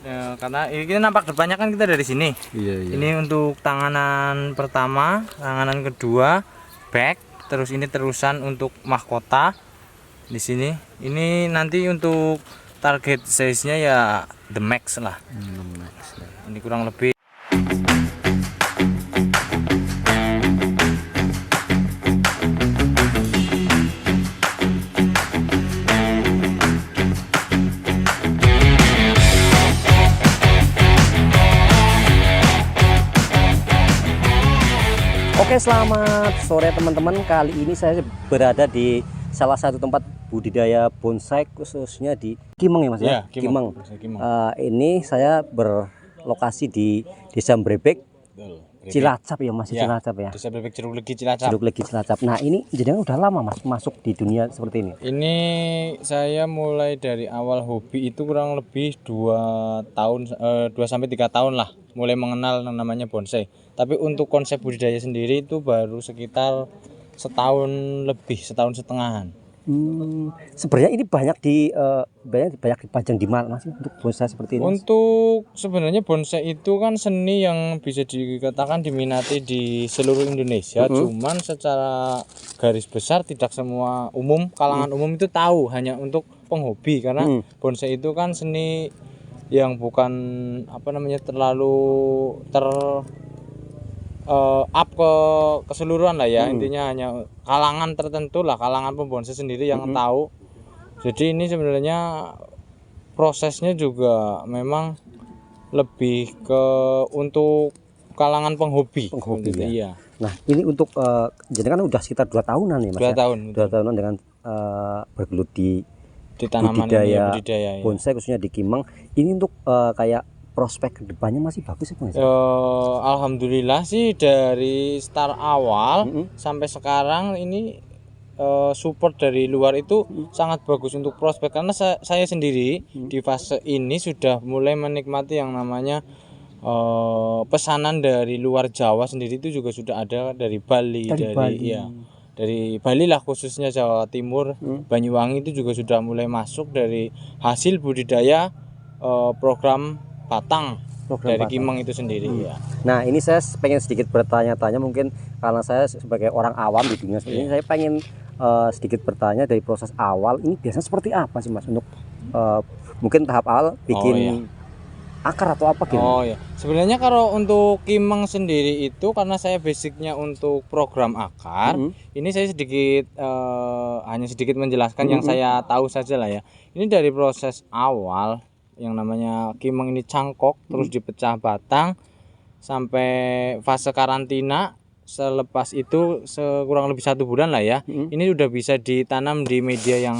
Ya, karena ini nampak depannya kan kita dari sini. Iya, iya. Ini untuk tanganan pertama, tanganan kedua, back, terus ini terusan untuk mahkota di sini. Ini nanti untuk target size-nya ya the max lah. Max, ya. Ini kurang lebih. Oke, selamat sore teman-teman. Kali ini saya berada di salah satu tempat budidaya bonsai khususnya di Kimeng ya Mas ya? Kimeng. Ini saya berlokasi di Desa Brebek, Cilacap ya Mas, Cilacap ya. Desa Brebek Jeruk Legi Cilacap. Jeruk Legi Cilacap. Nah, ini jenengan udah lama Mas masuk di dunia seperti ini? Ini saya mulai dari awal hobi itu kurang lebih 2 sampai 3 tahun lah mulai mengenal yang namanya bonsai. Tapi untuk konsep budidaya sendiri itu baru sekitar setahun setengahan. Sebenarnya ini banyak dipajang di mana Mas untuk bonsai seperti ini? Untuk sebenarnya bonsai itu kan seni yang bisa dikatakan diminati di seluruh Indonesia. Cuman secara garis besar tidak semua kalangan umum itu tahu, hanya untuk penghobi karena bonsai itu kan seni yang bukan terlalu up ke keseluruhan lah ya. Intinya hanya kalangan tertentu lah, kalangan pembonsai sendiri yang tahu. Jadi ini sebenarnya prosesnya juga memang lebih ke untuk kalangan penghobi ya. Iya. Nah, ini untuk jadi kan udah sekitar 2 tahunan ya Mas. 2 tahun. 2 tahunan dengan bergelut di tanaman budidaya ya. bonsai khususnya di Kimeng. Ini untuk kayak prospek kedepannya masih bagus ya Mas? Alhamdulillah sih dari start awal sampai sekarang ini support dari luar itu sangat bagus untuk prospek karena saya sendiri di fase ini sudah mulai menikmati yang namanya pesanan dari luar Jawa sendiri itu juga sudah ada dari Bali, dari Bali lah khususnya Jawa Timur, Banyuwangi itu juga sudah mulai masuk dari hasil budidaya program Batang dari Kimeng itu sendiri ya. Nah, ini saya pengen sedikit bertanya-tanya, mungkin karena saya sebagai orang awam di dunia seperti ini, saya pengen sedikit bertanya dari proses awal ini biasanya seperti apa sih Mas untuk mungkin tahap awal bikin akar atau apa gitu? Oh ya, sebenarnya kalau untuk Kimeng sendiri itu karena saya basicnya untuk program akar, ini saya sedikit hanya sedikit menjelaskan yang saya tahu saja lah ya. Ini dari proses awal yang namanya Kimeng ini cangkok, terus dipecah batang sampai fase karantina. Selepas itu kurang lebih 1 bulan lah ya. Ini udah bisa ditanam di media yang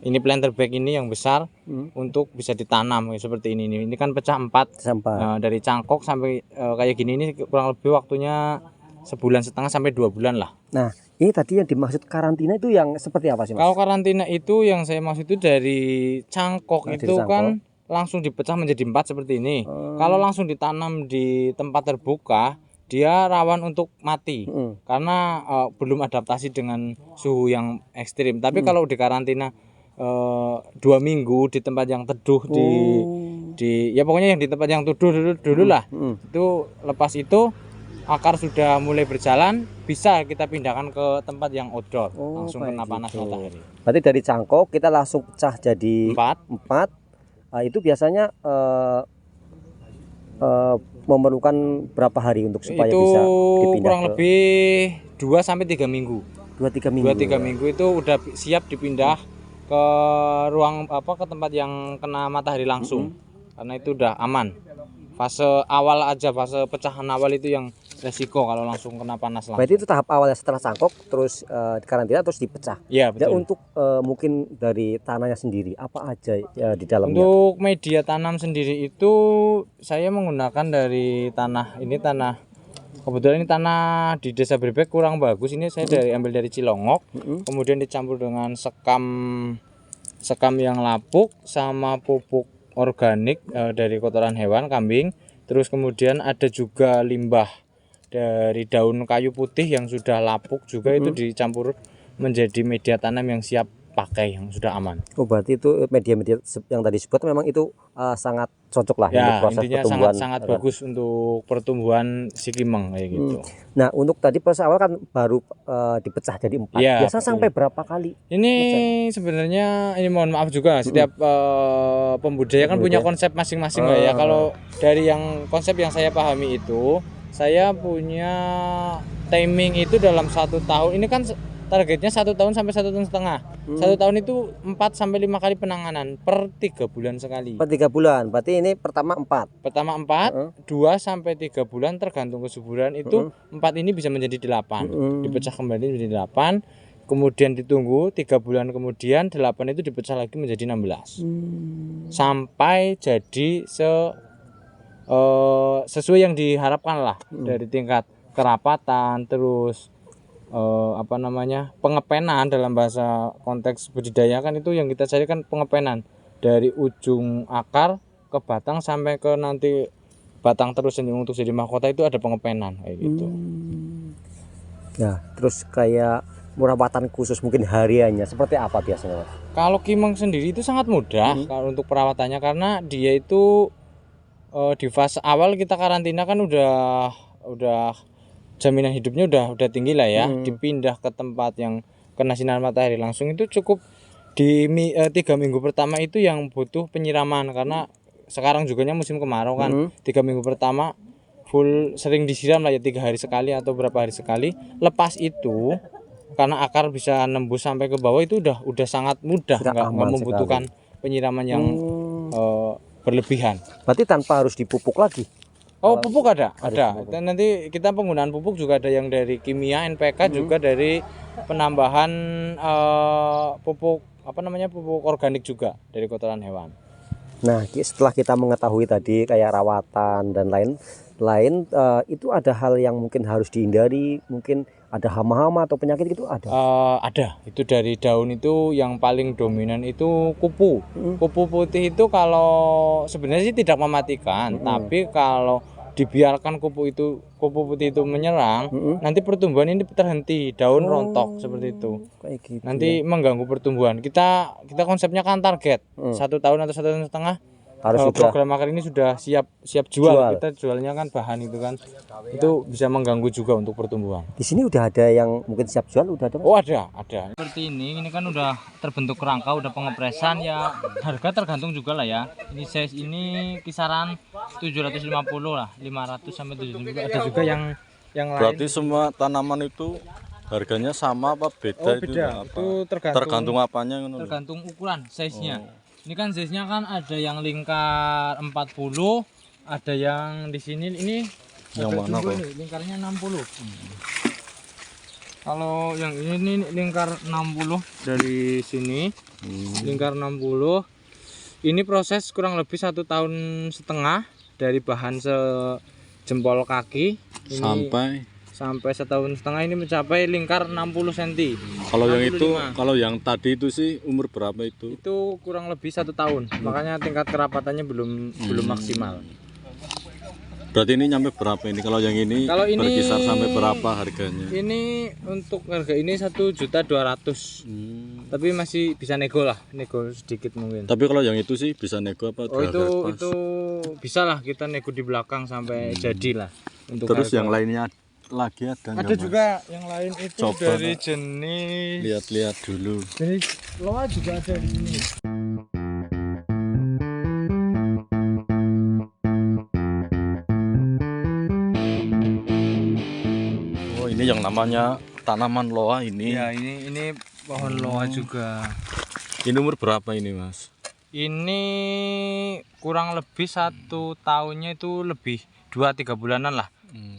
ini planter bag ini yang besar untuk bisa ditanam seperti ini. Ini kan pecah 4 dari cangkok sampai kayak gini, ini kurang lebih waktunya 1,5 bulan sampai 2 bulan lah. Nah, ini tadi yang dimaksud karantina itu yang seperti apa sih Mas? Kalau karantina itu yang saya maksud itu dari cangkok kan langsung dipecah menjadi 4 seperti ini. Kalau langsung ditanam di tempat terbuka, dia rawan untuk mati karena belum adaptasi dengan suhu yang ekstrim. Tapi kalau di karantina 2 minggu di tempat yang teduh ya pokoknya yang di tempat yang teduh dulu lah. Itu lepas itu akar sudah mulai berjalan, bisa kita pindahkan ke tempat yang outdoor, langsung kena panas matahari. Berarti dari cangkok kita langsung pecah jadi 4. Itu biasanya memerlukan berapa hari untuk supaya itu bisa dipindah? Kurang lebih 2 sampai 3 minggu. 2-3 minggu. 2-3 minggu itu udah siap dipindah ke ruang ke tempat yang kena matahari langsung. Karena itu udah aman. Fase awal aja, fase pecahan awal itu yang resiko kalau langsung kena panas langsung. Berarti itu tahap awalnya setelah cangkok terus karantina terus dipecah. Iya, betul. Dan untuk mungkin dari tanahnya sendiri apa aja di dalamnya? Untuk media tanam sendiri itu saya menggunakan dari tanah kebetulan ini tanah di Desa Brebek kurang bagus. Ini saya ambil dari Cilongok, kemudian dicampur dengan sekam yang lapuk sama pupuk organik dari kotoran hewan kambing. Terus kemudian ada juga limbah dari daun kayu putih yang sudah lapuk juga itu dicampur menjadi media tanam yang siap pakai yang sudah aman. Oh, berarti itu media-media yang tadi disebut memang itu sangat cocok lah Ya, untuk proses intinya pertumbuhan. sangat bagus untuk pertumbuhan si kimeng kayak gitu. Nah, untuk tadi proses awal kan baru dipecah jadi 4. Ya, Biasa betul. sampai berapa kali? Ini sebenarnya ini mohon maaf juga setiap pembudidaya kan punya konsep masing-masing lah ya. Kalau dari yang konsep yang saya pahami itu, saya punya timing itu dalam 1 tahun. Ini kan targetnya 1 tahun sampai 1,5 tahun. 1 tahun itu 4 sampai 5 kali penanganan per 3 bulan sekali. Per 3 bulan. Berarti ini pertama 4. Pertama 4, 2 sampai 3 bulan tergantung kesuburan itu 4 ini bisa menjadi 8. Dipecah kembali menjadi 8. Kemudian ditunggu 3 bulan kemudian 8 itu dipecah lagi menjadi 16. Sampai jadi sesuai yang diharapkan lah dari tingkat kerapatan, terus pengepenan dalam bahasa konteks budidaya kan itu yang kita cari kan pengepenan dari ujung akar ke batang sampai ke nanti batang terus untuk jadi mahkota itu ada pengepenan kayak gitu. Ya, terus kayak perawatan khusus mungkin hariannya seperti apa biasanya, Mas? Kalau kimeng sendiri itu sangat mudah kalau untuk perawatannya karena dia itu di fase awal kita karantina kan udah jaminan hidupnya udah tinggi lah ya. Dipindah ke tempat yang kena sinar matahari langsung itu cukup di 3 minggu pertama itu yang butuh penyiraman karena sekarang juga musim kemarau kan. 3 minggu pertama full sering disiram lah ya 3 hari sekali atau berapa hari sekali. Lepas itu karena akar bisa nembus sampai ke bawah itu udah sangat mudah, nggak membutuhkan penyiraman yang berlebihan. Berarti tanpa harus dipupuk lagi. Oh, pupuk ada. Dan nanti kita penggunaan pupuk juga ada yang dari kimia, NPK, juga dari penambahan pupuk pupuk organik juga dari kotoran hewan. Nah, setelah kita mengetahui tadi kayak rawatan dan lain-lain, itu ada hal yang mungkin harus dihindari, mungkin ada hama-hama atau penyakit itu ada? Ada. Itu dari daun itu yang paling dominan itu kupu. Kupu putih itu kalau sebenarnya sih tidak mematikan, tapi kalau dibiarkan kupu putih itu menyerang, nanti pertumbuhan ini terhenti, daun rontok seperti itu. Kayak gitu, nanti mengganggu pertumbuhan. Kita konsepnya kan target 1 tahun atau 1,5 tahun harus program akar ini sudah siap jual. Kita jualnya kan bahan itu kan, itu bisa mengganggu juga untuk pertumbuhan. Di sini udah ada yang mungkin siap jual, udah ada? Oh, ada. Seperti ini kan udah terbentuk kerangka, udah pengepresan ya. Harga tergantung juga lah ya. Ini size ini kisaran 750 lah, 500 sampai 750. Ada juga yang lain. Berarti semua tanaman itu harganya sama apa beda? Beda. Itu tergantung apanya? Tergantung ukuran, size-nya. Ini kan size-nya kan ada yang lingkar 40, ada yang di sini ini yang mana kok? Lingkarnya 60. Kalau yang ini lingkar 60 dari sini. Lingkar 60. Ini proses kurang lebih 1,5 tahun dari bahan sejempol kaki ini sampai 1,5 tahun ini mencapai lingkar 60 cm. Kalau yang itu, kalau yang tadi itu sih umur berapa itu? Itu kurang lebih 1 tahun. Makanya tingkat kerapatannya belum maksimal. Berarti ini nyampe berapa ini? Kalau yang ini berkisar sampai berapa harganya? Ini untuk harga ini 1.200.000. Tapi masih bisa nego sedikit mungkin. Tapi kalau yang itu sih bisa nego apa? Itu bisa lah kita nego di belakang sampai jadi lah. Untuk terus harga. yang lainnya lagi ada juga yang lain itu coba dari jenis lihat dulu. Jenis loa juga ada di sini. Oh, ini yang namanya tanaman loa ini. Ya, ini pohon loa juga. Ini umur berapa ini, Mas? Ini kurang lebih 1 tahunnya itu lebih 2-3 bulanan lah.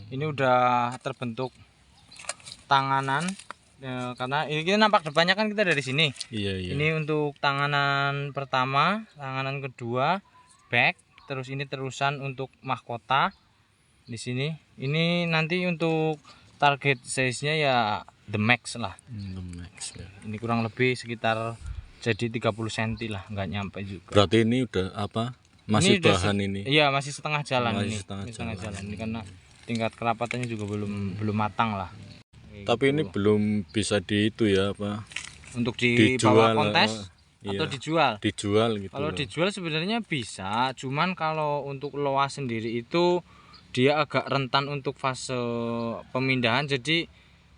Ini udah terbentuk tanganan ya, karena ini kita nampak depannya kan kita dari sini. Iya. Ini untuk tanganan pertama, tanganan kedua, back, terus ini terusan untuk mahkota di sini. Ini nanti untuk target size-nya ya the max lah. The max ya. Ini kurang lebih sekitar jadi 30 cm lah, nggak nyampe juga. Berarti ini udah apa? Masih ini bahan ini? Iya, masih setengah jalan. Masih ini. setengah jalan. Ini karena tingkat kerapatannya juga belum matang lah. Tapi ini belum bisa di itu ya apa? untuk dibawa Dijual, kontes iya. atau dijual. Dijual gitu. Kalau loh. dijual sebenarnya bisa, cuman kalau untuk loa sendiri itu dia agak rentan untuk fase pemindahan, jadi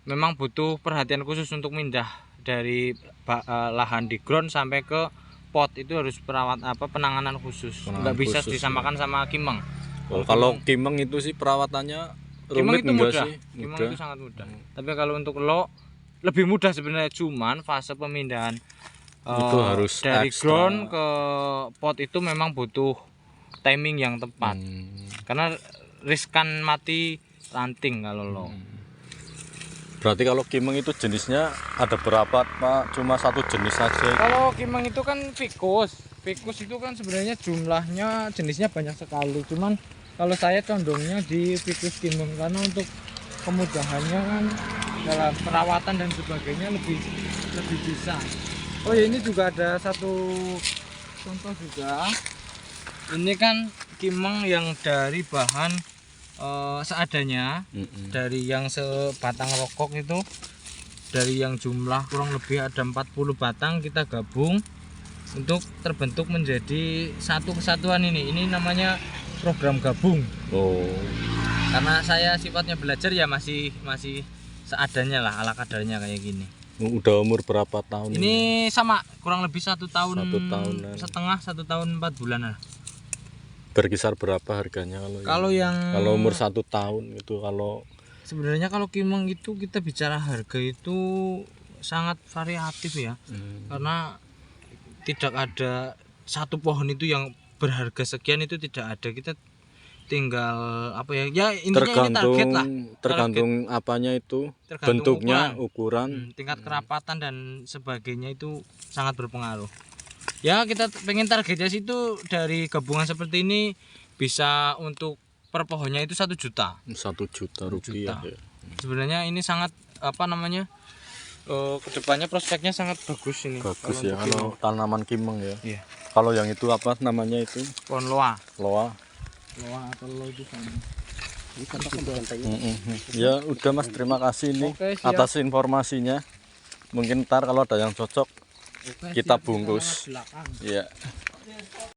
memang butuh perhatian khusus untuk pindah dari lahan di ground sampai ke pot, itu harus penanganan khusus. Penanganan Nggak bisa khusus, disamakan sama kimeng. Kalau kimeng itu sih perawatannya Kimeng rumit itu enggak mudah. sih? Kimeng itu sangat mudah. Tapi kalau untuk lo lebih mudah sebenarnya, cuman fase pemindahan Itu harus dari ekstra. ground ke pot itu memang butuh timing yang tepat. Karena riskan mati ranting kalau lo. Berarti kalau kimeng itu jenisnya ada berapa Pak? Cuma satu jenis saja? Kalau kimeng itu kan Ficus. Ficus itu kan sebenarnya jumlahnya jenisnya banyak sekali. Cuman kalau saya condongnya di Ficus kimeng karena untuk kemudahannya kan dalam perawatan dan sebagainya lebih bisa. Oh ya, ini juga ada satu contoh juga. Ini kan kimeng yang dari bahan seadanya, dari yang sebatang rokok itu, dari yang jumlah kurang lebih ada 40 batang kita gabung untuk terbentuk menjadi satu kesatuan ini namanya program gabung. Karena saya sifatnya belajar ya masih seadanya lah, ala kadarnya kayak gini. Udah umur berapa tahun? Ini sama kurang lebih 1 tahun, 1 tahunan. setengah, 1 tahun 4 bulan lah. Berkisar berapa harganya kalau umur 1 tahun itu? Kalau sebenarnya kalau kimeng itu kita bicara harga itu sangat variatif ya, karena tidak ada satu pohon itu yang berharga sekian, itu tidak ada. Kita tinggal ya intinya ini target lah, tergantung apanya itu, tergantung bentuknya, ukuran. Tingkat kerapatan dan sebagainya itu sangat berpengaruh. Ya kita pengen targetnya situ dari gabungan seperti ini bisa untuk per pohonnya itu 1 juta. 1 juta rupiah. Ya. Sebenarnya ini sangat kedepannya prospeknya sangat bagus ini. Bagus ya kalau tanaman kimeng ya. Iya. Kalau yang itu apa namanya itu? Pohon loa. Loa. Loa atau lo itu sama. Ya udah Mas, terima kasih nih. Oke, siap. Atas informasinya. Mungkin ntar kalau ada yang cocok kita bungkus. Silakan. Iya.